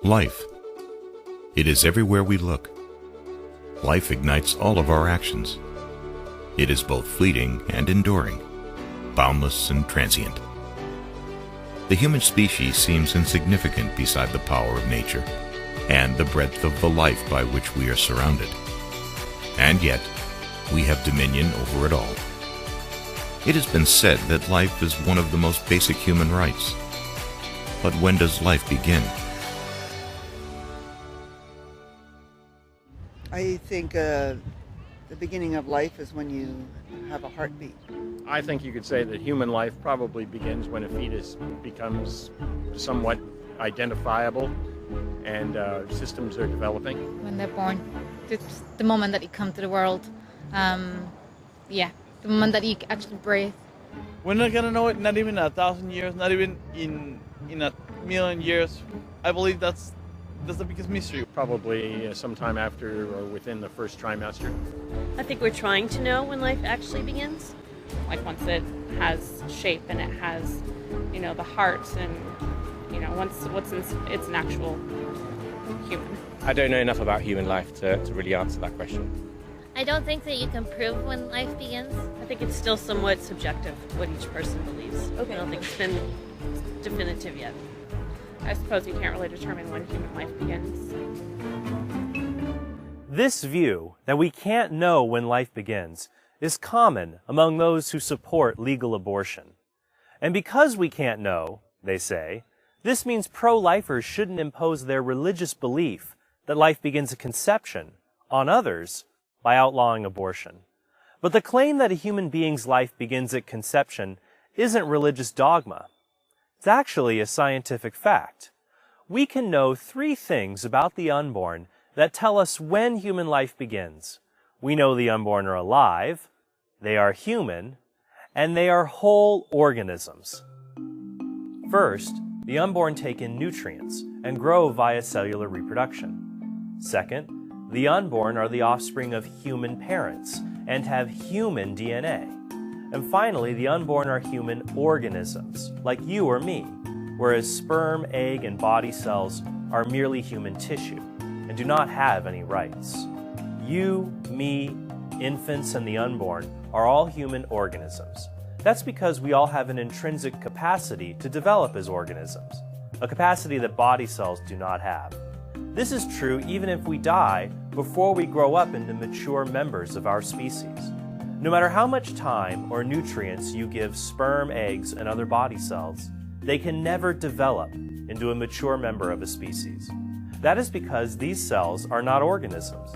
Life. It is everywhere we look. Life ignites all of our actions. It is both fleeting and enduring, boundless and transient. The human species seems insignificant beside the power of nature and the breadth of the life by which we are surrounded. And yet, we have dominion over it all. It has been said that life is one of the most basic human rights. But when does life begin? I think the beginning of life is when you have a heartbeat. I think you could say that human life probably begins when a fetus becomes somewhat identifiable and systems are developing. When they're born. It's the moment that you come to the world. The moment that you actually breathe. We're not going to know it, not even in 1,000 years, not even in a million years. I believe that's the biggest mystery. Probably sometime after or within the first trimester. I think we're trying to know when life actually begins. Like once it has shape and it has, the heart and, it's an actual human. I don't know enough about human life to really answer that question. I don't think that you can prove when life begins. I think it's still somewhat subjective what each person believes. Okay. I don't think it's been definitive yet. I suppose you can't really determine when human life begins. This view, that we can't know when life begins, is common among those who support legal abortion. And because we can't know, they say, this means pro-lifers shouldn't impose their religious belief that life begins at conception on others by outlawing abortion. But the claim that a human being's life begins at conception isn't religious dogma. It's actually a scientific fact. We can know 3 things about the unborn that tell us when human life begins. We know the unborn are alive, they are human, and they are whole organisms. First, the unborn take in nutrients and grow via cellular reproduction. Second, the unborn are the offspring of human parents and have human DNA. And finally, the unborn are human organisms, like you or me, whereas sperm, egg, and body cells are merely human tissue and do not have any rights. You, me, infants, and the unborn are all human organisms. That's because we all have an intrinsic capacity to develop as organisms, a capacity that body cells do not have. This is true even if we die before we grow up into mature members of our species. No matter how much time or nutrients you give sperm, eggs, and other body cells, they can never develop into a mature member of a species. That is because these cells are not organisms.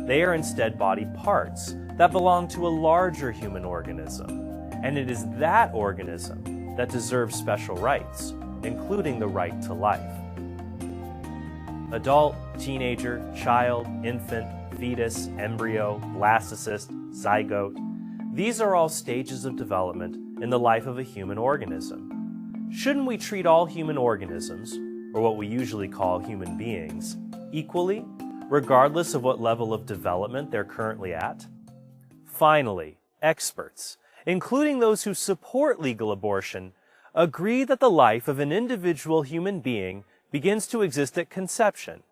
They are instead body parts that belong to a larger human organism. And it is that organism that deserves special rights, including the right to life. Adult, teenager, child, infant, fetus, embryo, blastocyst, zygote. These are all stages of development in the life of a human organism. Shouldn't we treat all human organisms, or what we usually call human beings, equally, regardless of what level of development they're currently at? Finally, experts, including those who support legal abortion, agree that the life of an individual human being begins to exist at conception,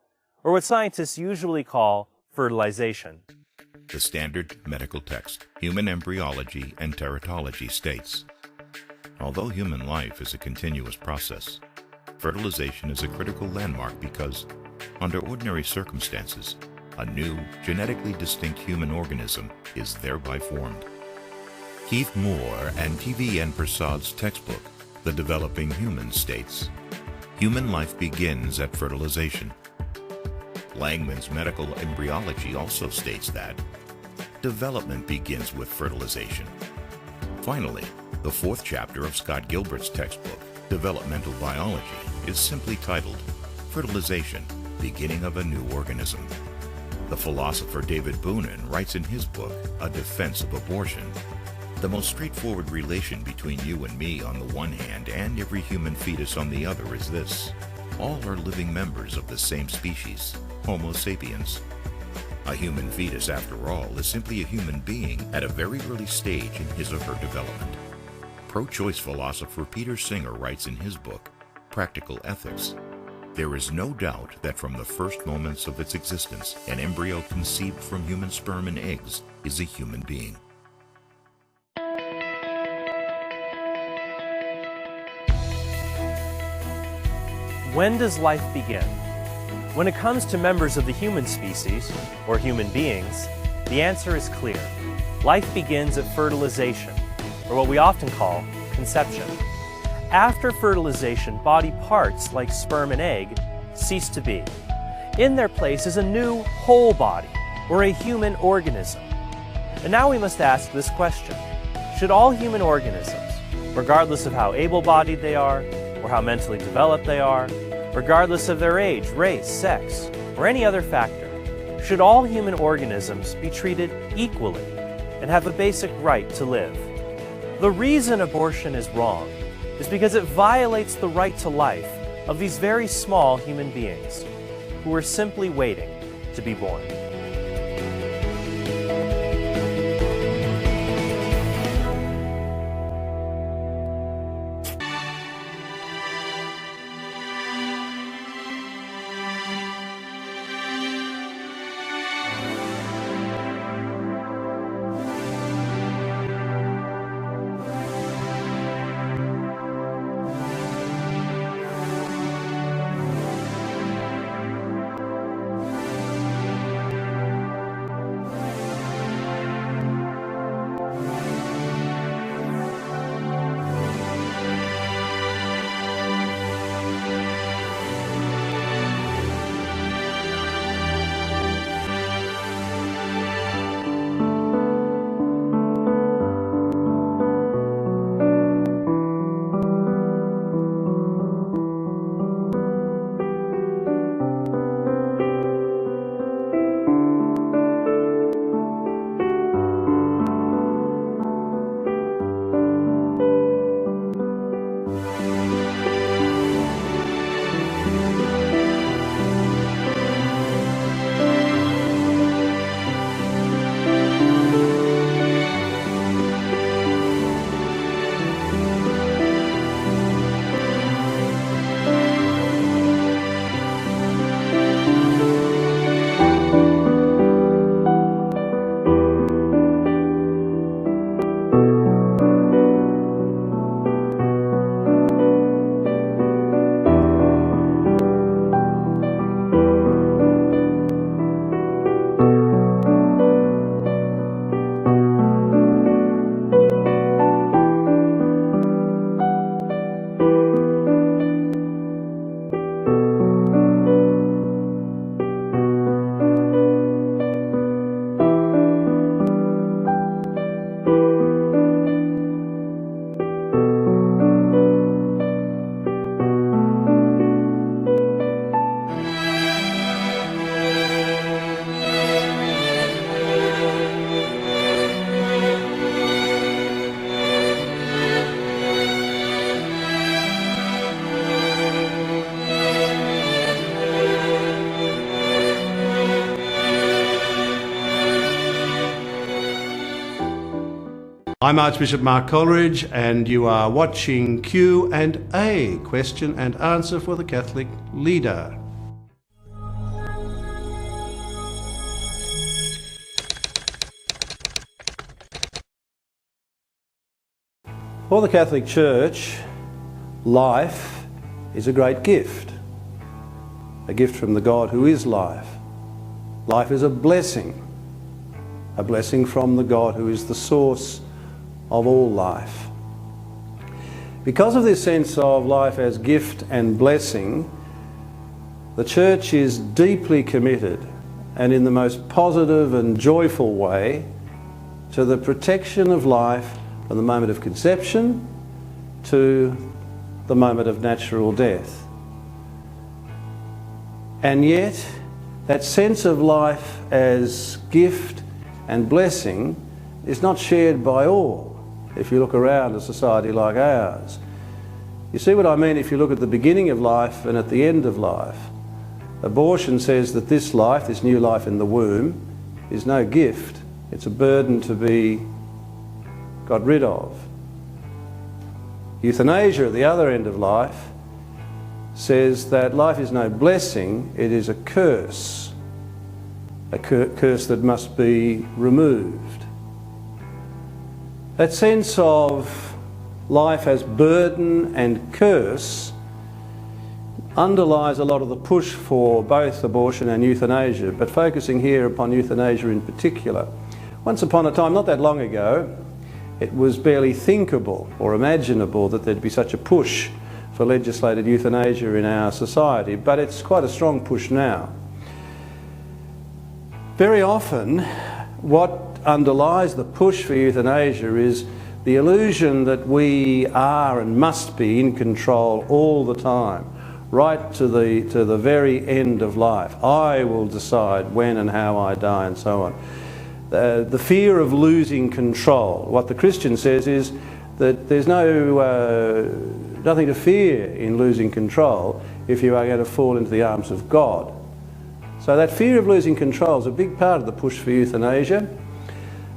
or what scientists usually call fertilization. The standard medical text, Human Embryology and Teratology, states, although human life is a continuous process, fertilization is a critical landmark because, under ordinary circumstances, a new, genetically distinct human organism is thereby formed. Keith Moore and T.V.N. Prasad's textbook, The Developing Human, states, human life begins at fertilization. Langman's Medical Embryology also states that development begins with fertilization. Finally, the 4th chapter of Scott Gilbert's textbook, Developmental Biology, is simply titled Fertilization, Beginning of a New Organism. The philosopher David Boonin writes in his book, A Defense of Abortion, the most straightforward relation between you and me on the one hand and every human fetus on the other is this. All are living members of the same species, Homo sapiens. A human fetus, after all, is simply a human being at a very early stage in his or her development. Pro-choice philosopher Peter Singer writes in his book, Practical Ethics, There is no doubt that from the first moments of its existence, an embryo conceived from human sperm and eggs is a human being. When does life begin? When it comes to members of the human species, or human beings, the answer is clear. Life begins at fertilization, or what we often call conception. After fertilization, body parts like sperm and egg cease to be. In their place is a new whole body, or a human organism. And now we must ask this question: should all human organisms, regardless of how able-bodied they are, or how mentally developed they are, regardless of their age, race, sex, or any other factor, should all human organisms be treated equally and have a basic right to live? The reason abortion is wrong is because it violates the right to life of these very small human beings who are simply waiting to be born. I'm Archbishop Mark Coleridge, and you are watching Q&A, question and answer for the Catholic leader. For the Catholic Church, life is a great gift, a gift from the God who is life. Life is a blessing from the God who is the source of all life. Because of this sense of life as gift and blessing, the Church is deeply committed, and in the most positive and joyful way, to the protection of life from the moment of conception to the moment of natural death. And yet, that sense of life as gift and blessing is not shared by all. If you look around a society like ours, you see what I mean if you look at the beginning of life and at the end of life. Abortion says that this life, this new life in the womb, is no gift. It's a burden to be got rid of. Euthanasia at the other end of life says that life is no blessing, it is a curse that must be removed. That sense of life as burden and curse underlies a lot of the push for both abortion and euthanasia, but focusing here upon euthanasia in particular. Once upon a time, not that long ago, it was barely thinkable or imaginable that there'd be such a push for legislated euthanasia in our society, but it's quite a strong push now. Very often, what underlies the push for euthanasia is the illusion that we are and must be in control all the time, right to the very end of life. I will decide when and how I die and so on. The fear of losing control. What the Christian says is that there's nothing to fear in losing control if you are going to fall into the arms of God. So that fear of losing control is a big part of the push for euthanasia.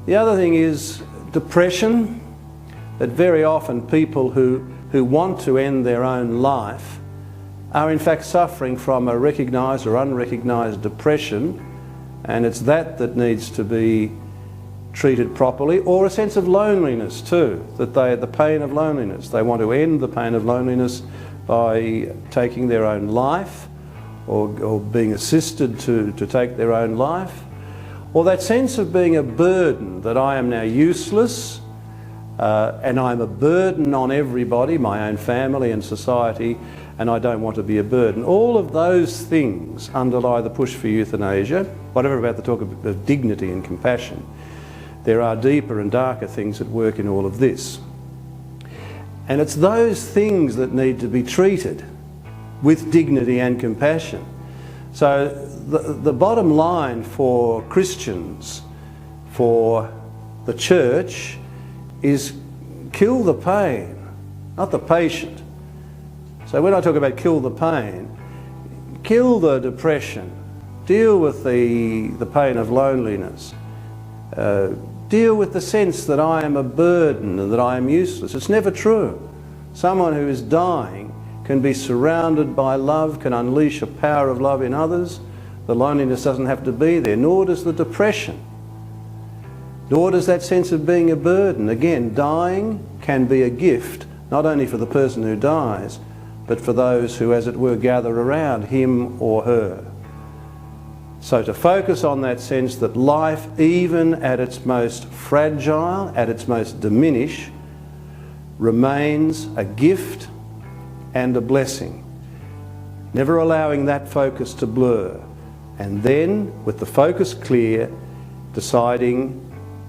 The other thing is depression, that very often people who want to end their own life are in fact suffering from a recognised or unrecognised depression, and it's that needs to be treated properly, or a sense of loneliness too, the pain of loneliness. They want to end the pain of loneliness by taking their own life, or being assisted to take their own life, or that sense of being a burden, that I am now useless and I'm a burden on everybody, my own family and society, and I don't want to be a burden. All of those things underlie the push for euthanasia. Whatever about the talk of dignity and compassion, there are deeper and darker things at work in all of this. And it's those things that need to be treated with dignity and compassion. So the bottom line for Christians, for the church, is kill the pain, not the patient. So when I talk about kill the pain, kill the depression, deal with the pain of loneliness, deal with the sense that I am a burden and that I am useless. It's never true. Someone who is dying can be surrounded by love, can unleash a power of love in others. The loneliness doesn't have to be there, nor does the depression, nor does that sense of being a burden. Again, dying can be a gift, not only for the person who dies, but for those who, as it were, gather around him or her. So to focus on that sense that life, even at its most fragile, at its most diminished, remains a gift and a blessing. Never allowing that focus to blur. And then, with the focus clear, deciding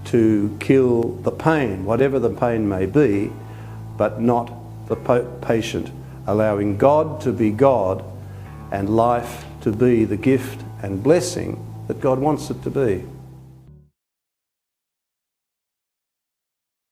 to kill the pain, whatever the pain may be, but not the patient. Allowing God to be God and life to be the gift and blessing that God wants it to be.